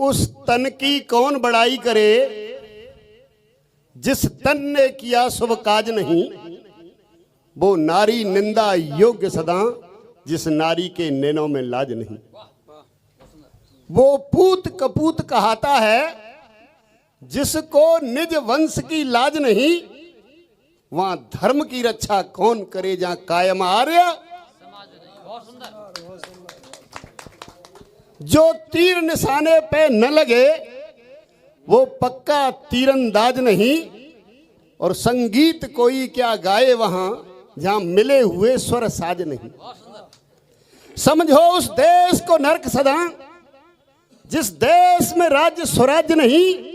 उस तन की कौन बड़ाई करे, जिस तन ने किया शुभ काज नहीं। वो नारी निंदा योग्य सदा, जिस नारी के नैनों में लाज नहीं। वो पूत कपूत कहाता है, जिसको निज वंश की लाज नहीं। वहां धर्म की रक्षा कौन करे, जहां कायम आर्य। जो तीर निशाने पे न लगे, वो पक्का तीरंदाज नहीं। और संगीत कोई क्या गाए वहां, जहां मिले हुए स्वर साज नहीं। समझो उस देश को नरक सदा, जिस देश में राज्य स्वराज्य नहीं।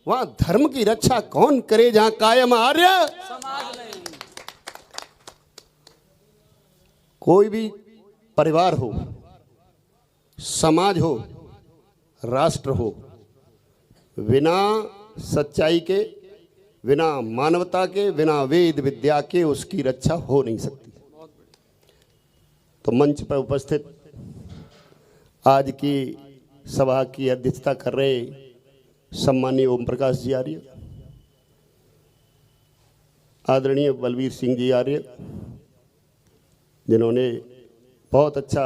वहां धर्म की रक्षा कौन करे, जहां कायम आर्य समाज नहीं। कोई भी परिवार हो, समाज हो, राष्ट्र हो, बिना सच्चाई के, बिना मानवता के, बिना वेद विद्या के उसकी रक्षा हो नहीं सकती। तो मंच पर उपस्थित आज की सभा की अध्यक्षता कर रहे सम्मानीय ओम प्रकाश जी आर्य, आदरणीय बलवीर सिंह जी आर्य, जिन्होंने बहुत अच्छा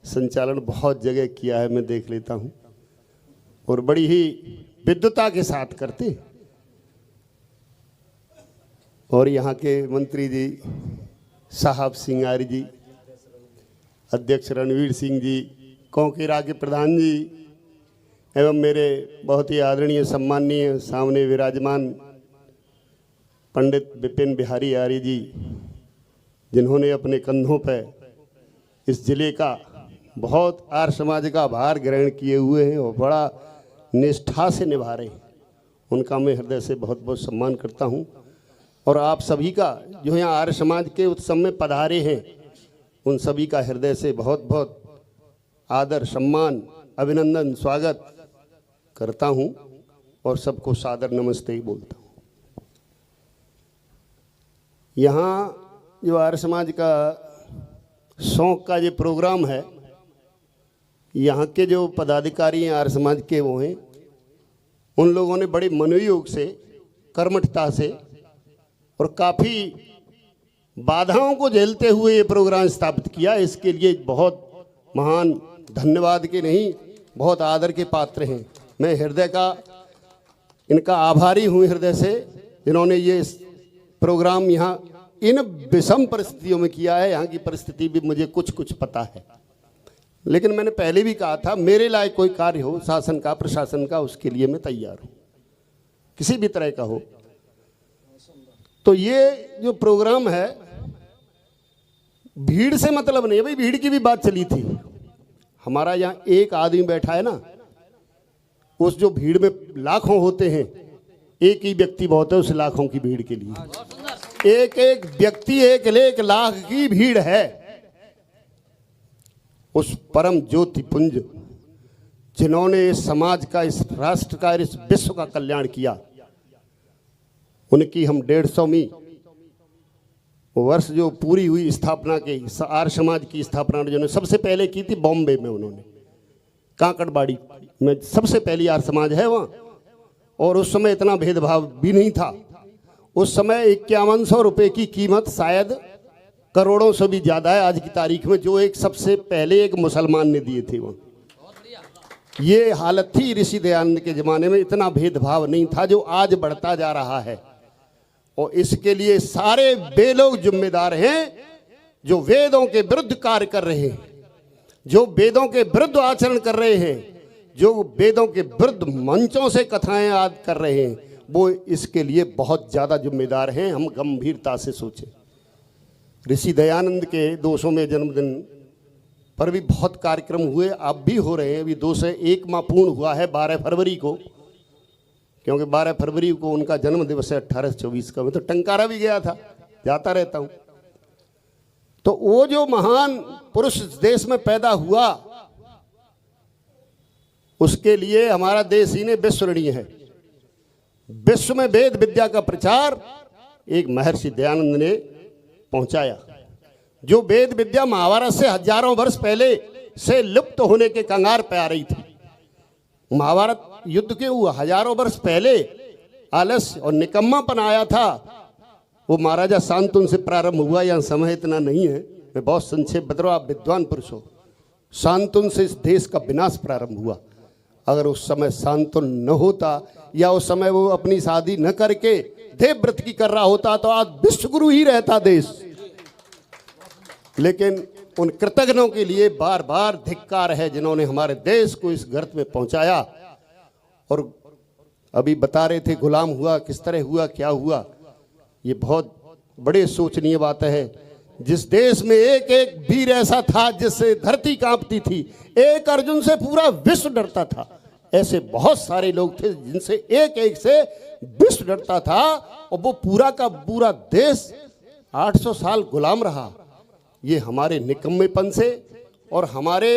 संचालन बहुत जगह किया है, मैं देख लेता हूं, और बड़ी ही विद्वता के साथ करते। और यहाँ के मंत्री जी साहब सिंह आर्य जी, अध्यक्ष रणवीर सिंह जी, कौकेरा के प्रधान जी, एवं मेरे बहुत ही आदरणीय सम्माननीय सामने विराजमान पंडित विपिन बिहारी आर्य जी, जिन्होंने अपने कंधों पर इस जिले का बहुत आर्य समाज का भार ग्रहण किए हुए हैं और बड़ा निष्ठा से निभा रहे हैं। उनका मैं हृदय से बहुत बहुत सम्मान करता हूं। और आप सभी का जो यहाँ आर्य समाज के उत्सव में पधारे हैं, उन सभी का हृदय से बहुत बहुत आदर, सम्मान, अभिनंदन, स्वागत करता हूं और सबको सादर नमस्ते ही बोलता हूं। यहाँ जो आर्य समाज का शौक का जो प्रोग्राम है, यहाँ के जो पदाधिकारी हैं आर्य समाज के, वो हैं, उन लोगों ने बड़े मनोयोग से, कर्मठता से और काफ़ी बाधाओं को झेलते हुए ये प्रोग्राम स्थापित किया। इसके लिए बहुत महान धन्यवाद के नहीं, बहुत आदर के पात्र हैं। मैं हृदय का इनका आभारी हूँ, हृदय से, जिन्होंने ये प्रोग्राम यहाँ इन विषम परिस्थितियों में किया है। यहाँ की परिस्थिति भी मुझे कुछ कुछ पता है, लेकिन मैंने पहले भी कहा था, मेरे लायक कोई कार्य हो शासन का, प्रशासन का, उसके लिए मैं तैयार हूँ, किसी भी तरह का हो। तो ये जो प्रोग्राम है, भीड़ से मतलब नहीं है भाई, भीड़ की भी बात चली थी। हमारा यहाँ एक आदमी बैठा है ना, उस जो भीड़ में लाखों होते हैं, एक ही व्यक्ति बहुत है उस लाखों की भीड़ के लिए। एक एक व्यक्ति एक लाख की भीड़ है उस परम ज्योति पुंज, जिन्होंने इस समाज का, इस राष्ट्र का, इस विश्व का कल्याण किया। उनकी हम 150वीं वर्ष जो पूरी हुई स्थापना के, आर्य समाज की स्थापना जिन्होंने सबसे पहले की थी बॉम्बे में, उन्होंने काकड़बाड़ी में सबसे पहली आर्य समाज है वहाँ। और उस समय इतना भेदभाव भी नहीं था। उस समय 5100 रुपये की कीमत शायद करोड़ों से भी ज़्यादा है आज की तारीख में, जो एक सबसे पहले एक मुसलमान ने दिए थे वहाँ। ये हालत थी ऋषि दयानंद के ज़माने में, इतना भेदभाव नहीं था जो आज बढ़ता जा रहा है। और इसके लिए सारे वे लोग जिम्मेदार हैं जो वेदों के विरुद्ध कार्य कर रहे हैं, जो वेदों के विरुद्ध आचरण कर रहे हैं, जो वेदों के विरुद्ध मंचों से कथाएं याद कर रहे हैं, वो इसके लिए बहुत ज़्यादा जिम्मेदार हैं। हम गंभीरता से सोचें। ऋषि दयानंद के 200वें जन्मदिन पर भी बहुत कार्यक्रम हुए, अब भी हो रहे हैं। अभी 201 माह पूर्ण हुआ है 12 फरवरी को, क्योंकि 12 फरवरी को उनका जन्म दिवस है 1824 का। मैं तो टंकारा भी गया था, जाता रहता हूँ। तो वो जो महान पुरुष देश में पैदा हुआ, उसके लिए हमारा देश ही ने विश्वरणीय है। विश्व में वेद विद्या का प्रचार एक महर्षि दयानंद ने पहुंचाया। जो वेद विद्या महाभारत से हजारों वर्ष पहले से लुप्त होने के कंगार पे आ रही थी, महाभारत युद्ध के हुआ हजारों वर्ष पहले आलस्य और निकम्मापन आया था, वो महाराजा शांतनु से प्रारंभ हुआ। यहाँ समय इतना नहीं है, मैं बहुत संक्षेप बता रहा हूँ, आप विद्वान पुरुष हो। शांतनु से इस देश का विनाश प्रारंभ हुआ। अगर उस समय शांतनु न होता या उस समय वो अपनी शादी न करके देवव्रत की कर रहा होता तो आज विश्वगुरु ही रहता देश। लेकिन उन कृतज्ञों के लिए बार बार धिक्कार है जिन्होंने हमारे देश को इस गर्त में पहुंचाया। और अभी बता रहे थे गुलाम हुआ किस तरह हुआ, क्या हुआ, ये बहुत बड़े सोचनीय बात है। जिस देश में एक एक वीर ऐसा था जिससे धरती कांपती थी, एक अर्जुन से पूरा विश्व डरता था, ऐसे बहुत सारे लोग थे जिनसे एक एक से विश्व डरता था। और वो पूरा का पूरा देश 800 साल गुलाम रहा। ये हमारे निकम्मेपन से और हमारे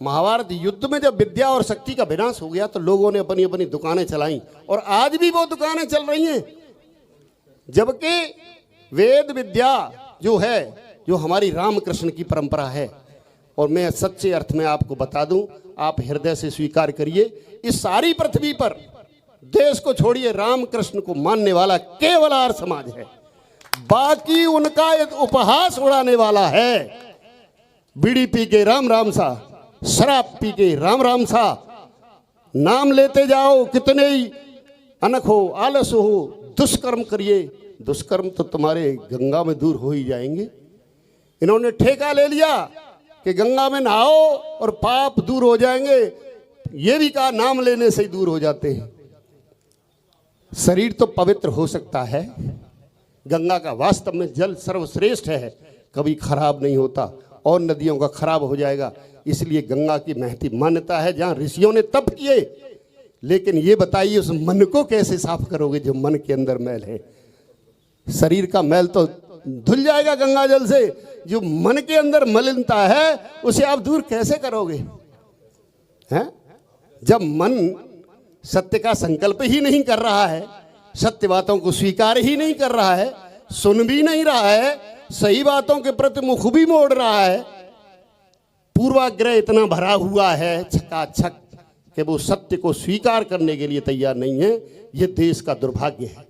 महाभारत युद्ध में जब विद्या और शक्ति का विनाश हो गया तो लोगों ने अपनी अपनी दुकानें चलाई और आज भी वो दुकानें चल रही हैं। जबकि वेद विद्या जो है, जो हमारी रामकृष्ण की परंपरा है, और मैं सच्चे अर्थ में आपको बता दूं, आप हृदय से स्वीकार करिए, इस सारी पृथ्वी पर देश को छोड़िए रामकृष्ण को मानने वाला केवल आर्य समाज है। बाकी उनका एक उपहास उड़ाने वाला है। बीड़ी पी के राम राम सा, शराब पी के राम राम सा, नाम लेते जाओ कितने ही अनख हो, आलस हो, दुष्कर्म करिए। दुष्कर्म तो तुम्हारे गंगा में दूर हो ही जाएंगे। इन्होंने ठेका ले लिया कि गंगा में नहाओ और पाप दूर हो जाएंगे। ये भी कहा नाम लेने से ही दूर हो जाते हैं। शरीर तो पवित्र हो सकता है, गंगा का वास्तव में जल सर्वश्रेष्ठ है, कभी खराब नहीं होता और नदियों का खराब हो जाएगा। इसलिए गंगा की महती मान्यता है जहाँ ऋषियों ने तप किए। लेकिन ये बताइए उस मन को कैसे साफ करोगे जो मन के अंदर मैल है। शरीर का मैल तो धुल जाएगा गंगा जल से, जो मन के अंदर मलिनता है उसे आप दूर कैसे करोगे हैं? जब मन सत्य का संकल्प ही नहीं कर रहा है, सत्य बातों को स्वीकार ही नहीं कर रहा है, सुन भी नहीं रहा है, सही बातों के प्रति मुख भी मोड़ रहा है, पूर्वाग्रह इतना भरा हुआ है छकाछक कि वो सत्य को स्वीकार करने के लिए तैयार नहीं है, ये देश का दुर्भाग्य है।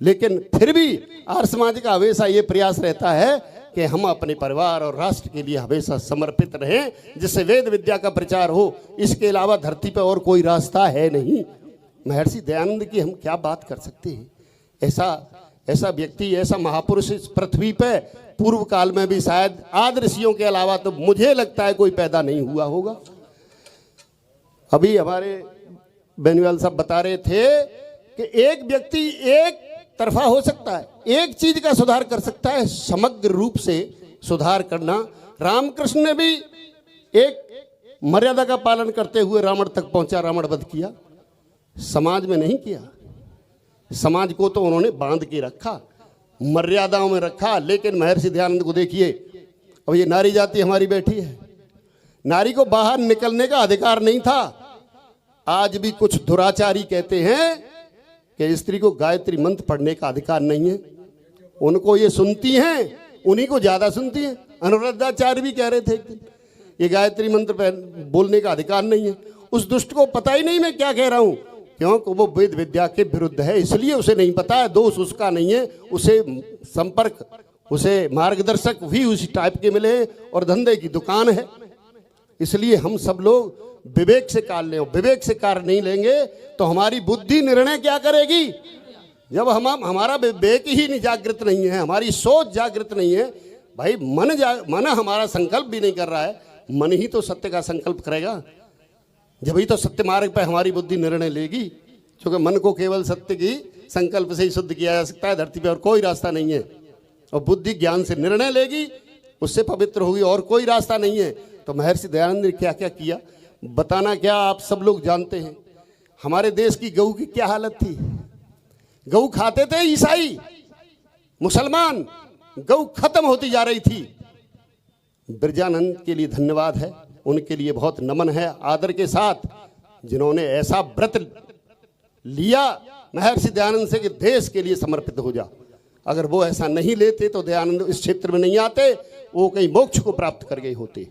लेकिन फिर भी आर्य समाज का हमेशा ये प्रयास रहता है कि हम अपने परिवार और राष्ट्र के लिए हमेशा समर्पित रहें, जिससे वेद विद्या का प्रचार हो। इसके अलावा धरती पर और कोई रास्ता है नहीं। महर्षि दयानंद की हम क्या बात कर सकते हैं? ऐसा व्यक्ति, ऐसा महापुरुष इस पृथ्वी पे पूर्व काल में भी शायद आदि ऋषियों के अलावा तो मुझे लगता है कोई पैदा नहीं हुआ होगा। अभी हमारे बेनीवाल साहब बता रहे थे कि एक व्यक्ति एक तरफा हो सकता है, एक चीज का सुधार कर सकता है, समग्र रूप से सुधार करना। रामकृष्ण ने भी एक मर्यादा का पालन करते हुए रावण तक पहुंचा, रावण वध किया, समाज में नहीं किया। समाज को तो उन्होंने बांध के रखा, मर्यादाओं में रखा। लेकिन महर्षि दयानंद को देखिए, अब ये नारी जाति हमारी बैठी है, नारी को बाहर निकलने का अधिकार नहीं था। आज भी कुछ दुराचारी कहते हैं कि स्त्री को गायत्री मंत्र पढ़ने का अधिकार नहीं है। उनको ये सुनती हैं, उन्हीं को ज्यादा सुनती हैं। अनुरुद्धाचार्य भी कह रहे थे एक दिन, ये गायत्री मंत्र बोलने का अधिकार नहीं है। उस दुष्ट को पता ही नहीं मैं क्या कह रहा हूं, क्योंकि वो वेद विद्या के विरुद्ध है, इसलिए उसे नहीं पता है। दोष उसका नहीं है, उसे संपर्क, उसे मार्गदर्शक भी उसी टाइप के मिले हैं और धंधे की दुकान है। इसलिए हम सब लोग विवेक से कार्य लें। विवेक से कार्य नहीं लेंगे तो हमारी बुद्धि निर्णय क्या करेगी? जब हमारा विवेक ही नहीं जागृत नहीं है, हमारी सोच जागृत नहीं है, भाई मन हमारा संकल्प भी नहीं कर रहा है, मन ही तो सत्य का संकल्प करेगा। जब ही तो सत्य मार्ग पर हमारी बुद्धि निर्णय लेगी, क्योंकि मन को केवल सत्य की संकल्प से ही शुद्ध किया जा सकता है, धरती पर और कोई रास्ता नहीं है। और बुद्धि ज्ञान से निर्णय लेगी, उससे पवित्र होगी, और कोई रास्ता नहीं है। तो महर्षि दयानंद ने क्या क्या किया, बताना क्या, आप सब लोग जानते हैं। हमारे देश की गऊ की क्या हालत थी? गऊ खाते थे ईसाई, मुसलमान, गऊ खत्म होती जा रही थी। बिरजानंद के लिए धन्यवाद है, उनके लिए बहुत नमन है, आदर के साथ, जिन्होंने ऐसा व्रत लिया महर्षि दयानंद से कि देश के लिए समर्पित हो जा। अगर वो ऐसा नहीं लेते तो दयानंद इस क्षेत्र में नहीं आते, वो कहीं मोक्ष को प्राप्त कर गए होते।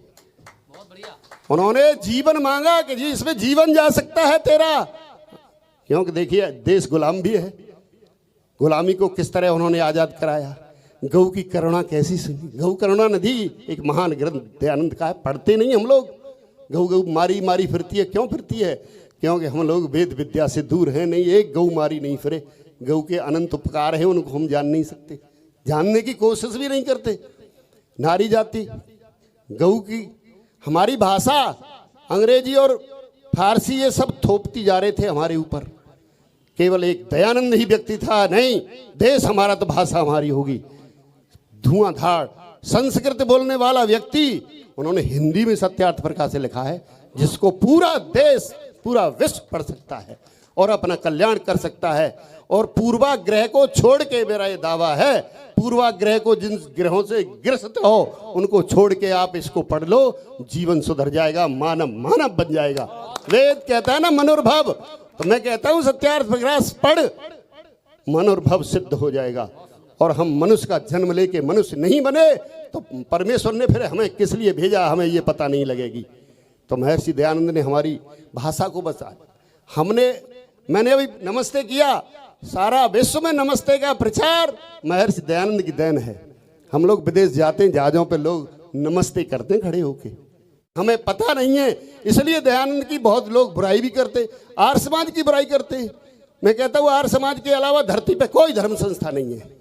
बहुत बढ़िया। उन्होंने जीवन मांगा कि जी इसमें जीवन जा सकता है तेरा, क्योंकि देखिए देश गुलाम भी है, गुलामी को किस तरह उन्होंने आज़ाद कराया। गऊ की करुणा कैसी सुनी, गऊ करुणा नदी एक महान ग्रंथ दयानंद का है, पढ़ते नहीं हम लोग। गऊ गऊ मारी मारी फिरती है, क्यों फिरती है? क्योंकि हम लोग वेद विद्या से दूर हैं, नहीं एक गऊ मारी नहीं फिरे। गऊ के अनंत उपकार हैं, उनको हम जान नहीं सकते, जानने की कोशिश भी नहीं करते। नारी जाति गऊ की, हमारी भाषा अंग्रेजी और फारसी ये सब थोपती जा रहे थे हमारे ऊपर, केवल एक दयानंद ही व्यक्ति था, नहीं देश हमारा तो भाषा हमारी होगी। धुआंधार संस्कृत बोलने वाला व्यक्ति, उन्होंने हिंदी में सत्यार्थ प्रकाश से लिखा है, जिसको पूरा देश पूरा विश्व पढ़ सकता है और अपना कल्याण कर सकता है। और पूर्वाग्रह को छोड़ के, मेरा ये दावा है, पूर्वाग्रह को जिन ग्रहों से ग्रस्त हो उनको छोड़ के आप इसको पढ़ लो, जीवन सुधर जाएगा, मानव मानव बन जाएगा। वेद कहता है ना मनोर्भव, तो मैं कहता हूं सत्यार्थ प्रकाश पढ़, मनोर्भव सिद्ध हो जाएगा। और हम मनुष्य का जन्म लेके मनुष्य नहीं बने तो परमेश्वर ने फिर हमें किस लिए भेजा, हमें ये पता नहीं लगेगी। तो महर्षि दयानंद ने हमारी भाषा को बचाया। मैंने अभी नमस्ते किया, सारा विश्व में नमस्ते का प्रचार महर्षि दयानंद की देन है। हम लोग विदेश जाते हैं, जहाजों पे लोग नमस्ते करते हैं खड़े होके, हमें पता नहीं है, इसलिए दयानंद की बहुत लोग बुराई भी करते, आर्य समाज की बुराई करते। मैं कहता हूँ आर्य समाज के अलावा धरती पे कोई धर्म संस्था नहीं है,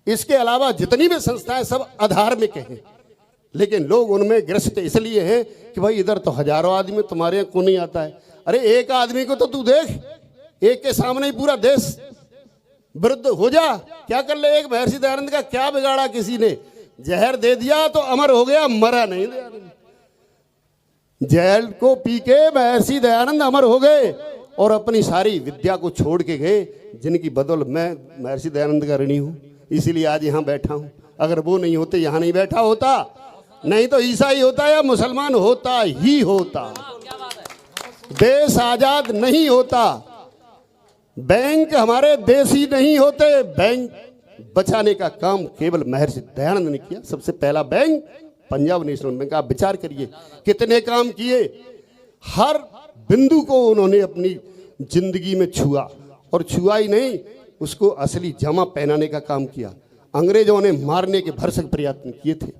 इसके अलावा जितनी भी संस्थाएं सब अधार्मिक हैं, लेकिन लोग उनमें ग्रस्त इसलिए हैं कि भाई इधर तो हजारों आदमी, तुम्हारे यहाँ कौन नहीं आता है। अरे एक आदमी को तो तू देख, एक के सामने ही पूरा देश विरुद्ध हो जा, क्या कर ले। एक महर्षि दयानंद का क्या बिगाड़ा किसी ने, जहर दे दिया तो अमर हो गया, मरा नहीं दयानंद। जहर को पी के महर्षि दयानंद अमर हो गए और अपनी सारी विद्या को छोड़ के गए, जिनकी बदौलत मैं महर्षि दयानंद का ऋणी हूँ, इसीलिए आज यहाँ बैठा हूँ। अगर वो नहीं होते यहाँ नहीं बैठा होता, नहीं तो ईसाई होता या मुसलमान होता ही होता, देश आजाद नहीं होता, बैंक हमारे देसी नहीं होते। बैंक बचाने का काम केवल महर्षि दयानंद ने किया। सबसे पहला बैंक पंजाब नेशनल बैंक, आप विचार करिए कितने काम किए, हर बिंदु को उन्होंने अपनी जिंदगी में छुआ, और छुआ ही नहीं, उसको असली जामा पहनाने का काम किया। अंग्रेजों ने मारने के भरसक प्रयत्न किए थे,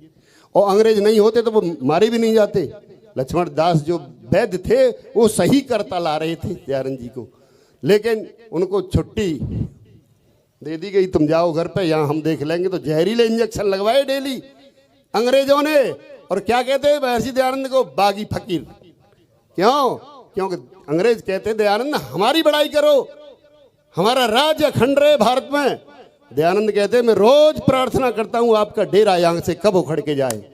और अंग्रेज नहीं होते तो वो मारे भी नहीं जाते। लक्ष्मण दास जो वैद्य थे वो सही करता ला रहे थे दयानंद जी को, लेकिन उनको छुट्टी दे दी गई, तुम जाओ घर पे, यहाँ हम देख लेंगे। तो जहरीले इंजेक्शन लगवाए डेली अंग्रेजों ने। और क्या कहते हैं महर्षि दयानंद को, बागी फकीर। क्यों? क्योंकि अंग्रेज कहते दयानंद हमारी बड़ाई करो, हमारा राज्य अखंड रहे भारत में। दयानंद कहते मैं रोज प्रार्थना करता हूं आपका डेरा यहाँ से कब उखड़ के जाए।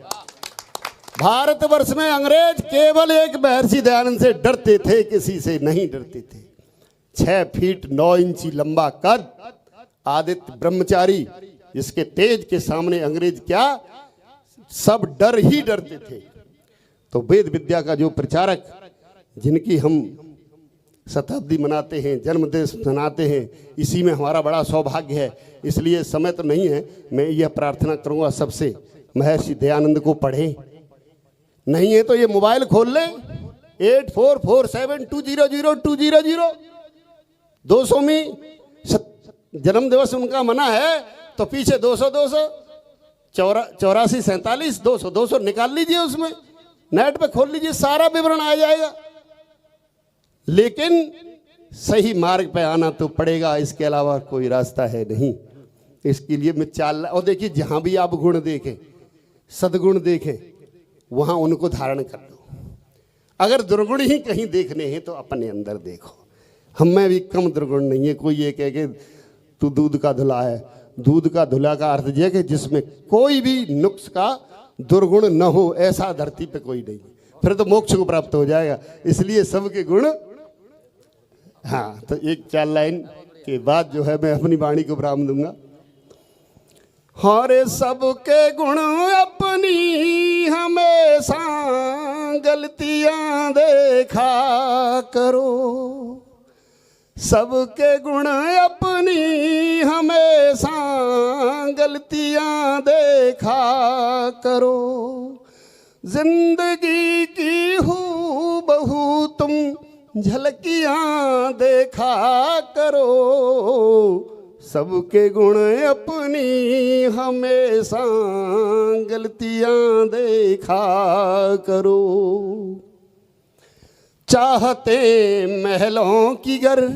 भारतवर्ष में अंग्रेज केवल एक महर्षि दयानंद से डरते थे, किसी से नहीं डरते थे। 6 फीट 9 इंची लंबा कद, आदित्य ब्रह्मचारी, जिसके तेज के सामने अंग्रेज क्या, सब डर ही डरते थे। तो वेद विद्या का जो प्रचारक, जिनकी हम शताब्दी मनाते हैं, जन्मदिवस मनाते हैं, इसी में हमारा बड़ा सौभाग्य है। इसलिए समय तो नहीं है, मैं यह प्रार्थना करूंगा सबसे, महर्षि दयानंद को पढ़ें। नहीं है तो ये मोबाइल खोल लें, 8447200200 200वीं जन्म दिवस उनका मना है, तो पीछे 200 84 47 200 निकाल लीजिए, उसमें नेट पे खोल लीजिए, सारा विवरण आ जाएगा। लेकिन सही मार्ग पे आना तो पड़ेगा, इसके अलावा कोई रास्ता है नहीं। इसके लिए मैं चाल, और देखिए जहां भी आप गुण देखें, सद्गुण देखें, वहां उनको धारण कर लो। अगर दुर्गुण ही कहीं देखने हैं तो अपने अंदर देखो। हम में भी कम दुर्गुण नहीं है। कोई ये कहे कि तू दूध का धुला है, दूध का धुला का अर्थ यह कि जिसमें कोई भी नुक्स का दुर्गुण न हो, ऐसा धरती पे कोई नहीं, फिर तो मोक्ष को प्राप्त हो जाएगा। इसलिए सबके गुण, हाँ, तो एक 4 लाइन के बाद जो है मैं अपनी वाणी को विराम दूंगा। हरे सबके गुण अपनी हमेशा गलतियां देखा करो, सबके गुण अपनी हमेशा गलतियां देखा करो, जिंदगी की हूबहू तुम झलकियां देखा करो, सबके गुण अपनी हमेशा गलतियां देखा करो। चाहते महलों की गर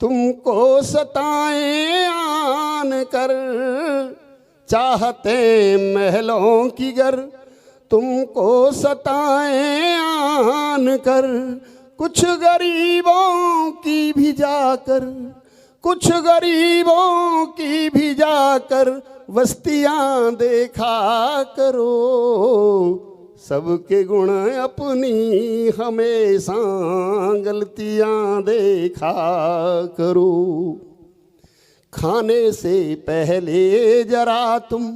तुमको सताएं आन कर, चाहते महलों की गर तुमको सताएं आन कर, कुछ गरीबों की भी जाकर, कुछ गरीबों की भी जाकर बस्तियां देखा करो, सबके गुण अपनी हमेशा गलतियां देखा करो। खाने से पहले जरा तुम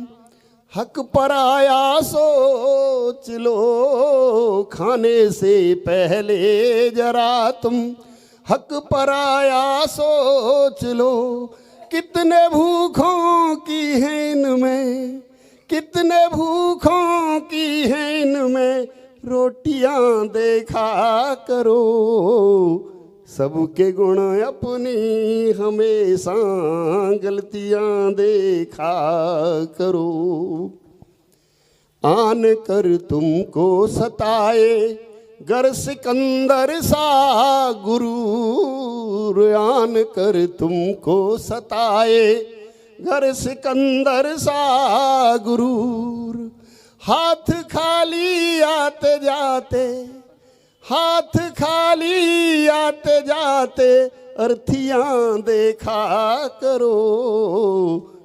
हक पराया सोच लो, खाने से पहले जरा तुम हक पराया सोच लो, कितने भूखों की है इनमें, कितने भूखों की है इनमें रोटियां देखा करो, सबके गुण अपनी हमेशा गलतियां देखा करो। आन कर तुमको सताए गर सिकंदर सा गुरूर, आन कर तुमको सताए गर सिकंदर सा गुरूर, हाथ खाली आते जाते, हाथ खाली आते जाते अर्थियां देखा करो,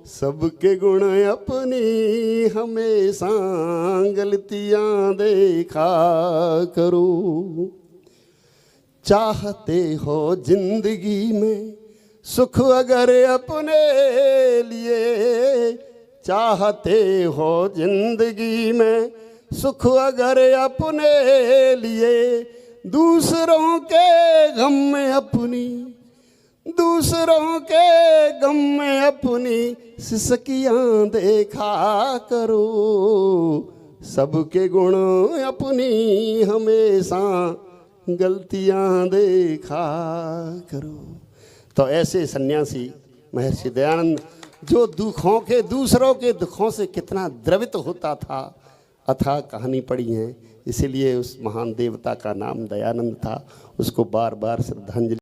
सबके गुण अपनी हमेशा गलतियां देखा करो। चाहते हो जिंदगी में सुख अगर अपने लिए, चाहते हो जिंदगी में सुख अगर अपने लिए, दूसरों के गम में अपनी, दूसरों के गम में अपनी सिसकियां देखा करो, सबके गुण अपनी हमेशा गलतियां देखा करो। तो ऐसे सन्यासी महर्षि दयानंद जो दुखों के, दूसरों के दुखों से कितना द्रवित होता था, अथाह कहानी पढ़ी है, इसीलिए उस महान देवता का नाम दयानंद था। उसको बार बार श्रद्धांजलि